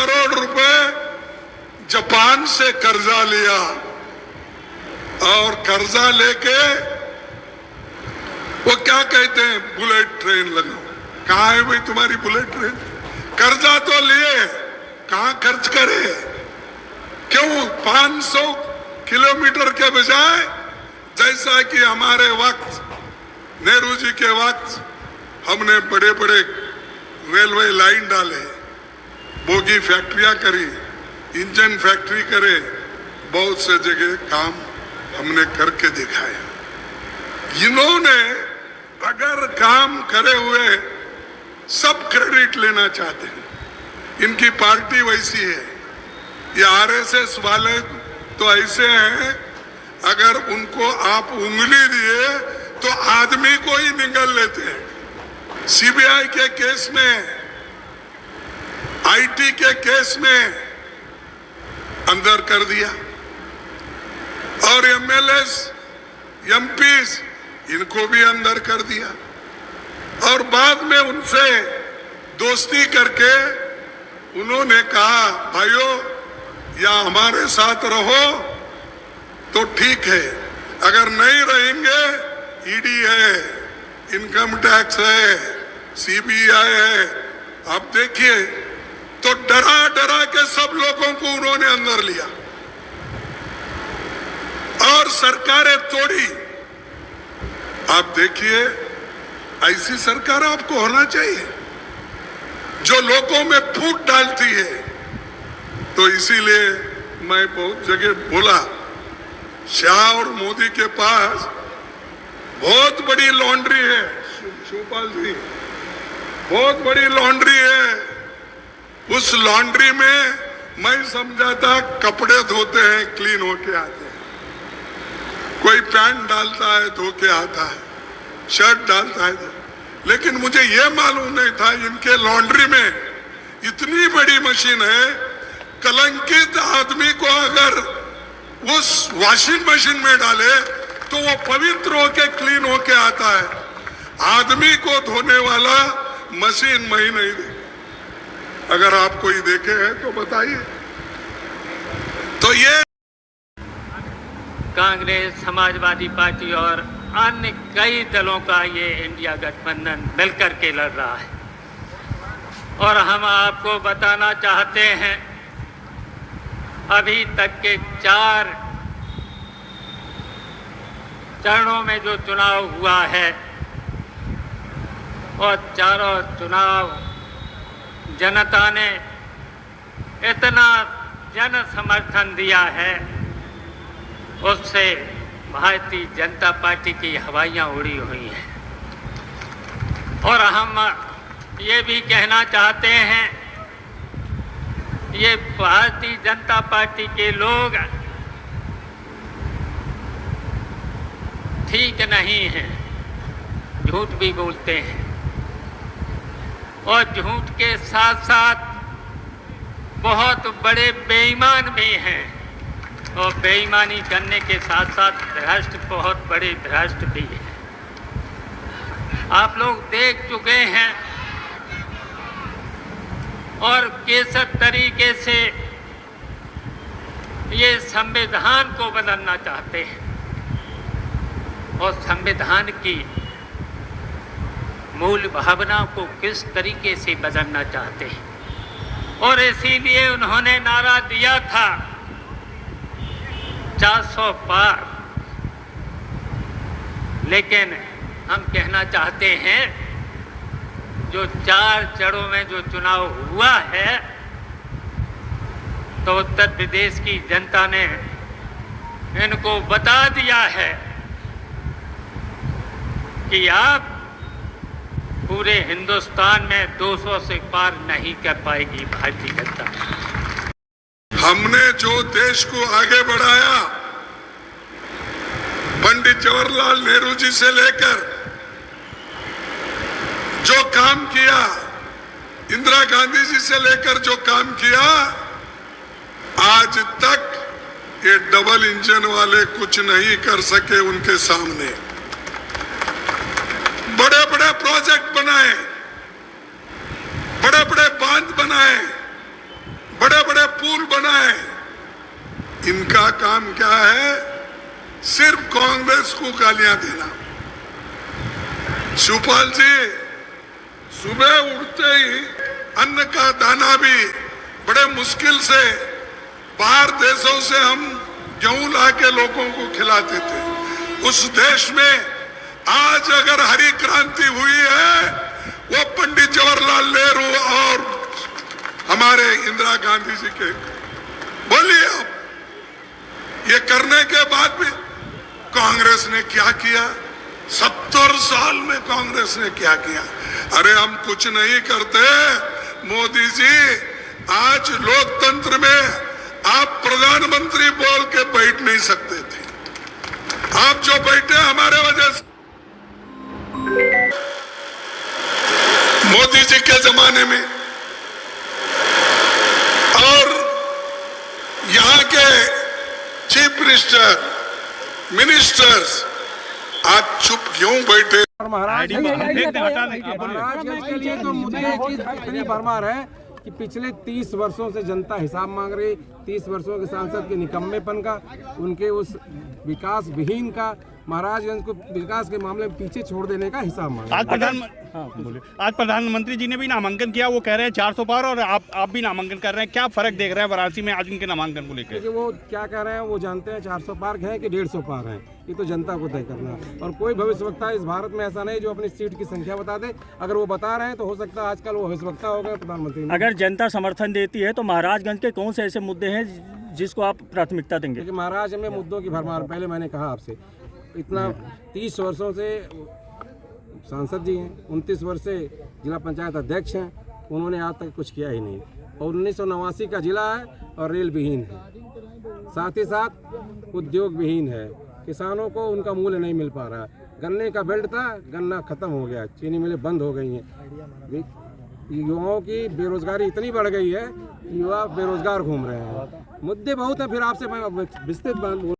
करोड़ रुपए जापान से कर्जा लिया और कर्जा लेके वो क्या कहते हैं, बुलेट ट्रेन लगाओ। कहाँ है भाई तुम्हारी बुलेट ट्रेन? कर्जा तो लिए, कहाँ खर्च करे? क्यों 500 किलोमीटर के बजाय, जैसा कि हमारे वक्त नेहरू जी के वक्त हमने बड़े बड़े रेलवे लाइन डाले, बोगी फैक्ट्रियां करी, इंजन फैक्ट्री करे, बहुत से जगह काम हमने करके दिखाया। इन्होंने अगर काम करे हुए सब क्रेडिट लेना चाहते हैं। इनकी पार्टी वैसी है। ये आरएसएस वाले तो ऐसे हैं, अगर उनको आप उंगली दिए तो आदमी को ही निगल लेते हैं। सीबीआई के केस में, आईटी के केस में अंदर कर दिया और एमएलएस, एमपीस इनको भी अंदर कर दिया और बाद में उनसे दोस्ती करके उन्होंने कहा, भाइयों या हमारे साथ रहो तो ठीक है, अगर नहीं रहेंगे ईडी है, इनकम टैक्स है, सीबीआई है। आप देखिए, तो डरा डरा के सब लोगों को उन्होंने अंदर लिया और सरकारें तोड़ी। आप देखिए, ऐसी सरकार आपको होना चाहिए जो लोगों में फूट डालती है। तो इसीलिए मैं बहुत जगह बोला, शाह और मोदी के पास बहुत बड़ी लॉन्ड्री है, शिवपाल जी, बहुत बड़ी लॉन्ड्री है। उस लॉन्ड्री में मैं समझा था कपड़े धोते हैं, क्लीन होके आते हैं। कोई पैंट डालता है, धो के आता है, शर्ट डालता है, लेकिन मुझे यह मालूम नहीं था इनके लॉन्ड्री में इतनी बड़ी मशीन है। कलंकित आदमी को अगर उस वॉशिंग मशीन में डाले तो वो पवित्र होके क्लीन होके आता है। आदमी को धोने वाला मशीन मैं नहीं देखा। अगर आप कोई देखे हैं तो बताइए। तो ये कांग्रेस, समाजवादी पार्टी और अन्य कई दलों का ये इंडिया गठबंधन मिलकर के लड़ रहा है और हम आपको बताना चाहते हैं, अभी तक के 4 चरणों में जो चुनाव हुआ है और चारों चुनाव जनता ने इतना जन समर्थन दिया है, उससे भारतीय जनता पार्टी की हवाइयाँ उड़ी हुई हैं। और हम ये भी कहना चाहते हैं, ये भारतीय जनता पार्टी के लोग ठीक नहीं हैं, झूठ भी बोलते हैं और झूठ के साथ साथ बहुत बड़े बेईमान भी हैं और बेईमानी करने के साथ साथ भ्रष्ट, बहुत बड़े भ्रष्ट भी हैं। आप लोग देख चुके हैं और किस तरीके से ये संविधान को बदलना चाहते हैं और संविधान की मूल भावनाओं को किस तरीके से बदलना चाहते हैं। और इसीलिए उन्होंने नारा दिया था 400 पार। लेकिन हम कहना चाहते हैं, जो 4 चरणों में जो चुनाव हुआ है, तो उत्तर प्रदेश की जनता ने इनको बता दिया है कि आप पूरे हिंदुस्तान में 200 से पार नहीं कर पाएगी भारतीय जनता। हमने जो देश को आगे बढ़ाया, पंडित जवाहरलाल नेहरू जी से लेकर जो काम किया, इंदिरा गांधी जी से लेकर जो काम किया, आज तक ये डबल इंजन वाले कुछ नहीं कर सके उनके सामने। बड़े बड़े प्रोजेक्ट बनाए, बड़े बड़े बांध बनाए, इनका काम क्या है? सिर्फ कांग्रेस को गालियां देना। शिवपाल जी, सुबह उठते ही अन्न का दाना भी बड़े मुश्किल से बाहर देशों से हम गेहूं ला के लोगों को खिलाते थे। उस देश में आज अगर हरी क्रांति हुई है, वो पंडित जवाहरलाल नेहरू और हमारे इंदिरा गांधी जी के। बोलिए आप, ये करने के बाद भी कांग्रेस ने क्या किया? 70 साल में कांग्रेस ने क्या किया? अरे हम कुछ नहीं करते मोदी जी। आज लोकतंत्र में आप प्रधानमंत्री बोल के बैठ नहीं सकते थे। आप जो बैठे हमारे वजह से। मोदी जी के जमाने में और यहाँ के चीफ मिनिस्टर्स आज चुप क्यों बैठे? महाराज के लिए तो मुद्दे की इतनी भरमार है कि पिछले 30 वर्षों से जनता हिसाब मांग रही। 30 वर्षों के सांसद के निकम्मेपन का, उनके उस विकास विहीन का, महाराजगंज को विकास के मामले में पीछे छोड़ देने का हिसाब मांग। आज प्रधानमंत्री जी ने भी नामांकन किया, वो कह रहे हैं 400 पार, और आप भी नामांकन कर रहे हैं। क्या फर्क देख रहे हैं वाराणसी में आज उनके नामांकन को लेकर? वो क्या कह रहे हैं, वो जानते हैं 400 पार हैं कि 150 पार हैं, ये तो जनता को तय करना है। और कोई भविष्यवक्ता इस भारत में ऐसा नहीं जो अपनी सीट की संख्या बता दे। अगर वो बता रहे हैं तो हो सकता है आजकल वो भविष्यवक्ता हो गए प्रधानमंत्री। अगर जनता समर्थन देती है तो महाराजगंज के कौन से ऐसे मुद्दे हैं जिसको आप प्राथमिकता देंगे? क्योंकि महाराज में मुद्दों की भरमार, पहले मैंने कहा आपसे, इतना 30 वर्षों से सांसद जी हैं, 29 वर्ष से जिला पंचायत अध्यक्ष हैं, उन्होंने आज तक कुछ किया ही नहीं। और 1989 का जिला है और रेल विहीन है, साथ ही साथ उद्योग विहीन है। किसानों को उनका मूल्य नहीं मिल पा रहा। गन्ने का बेल्ट था, गन्ना खत्म हो गया, चीनी मिलें बंद हो गई हैं। युवाओं की बेरोजगारी इतनी बढ़ गई है, युवा बेरोजगार घूम रहे हैं। मुद्दे बहुत हैं, फिर आपसे मैं विस्तृत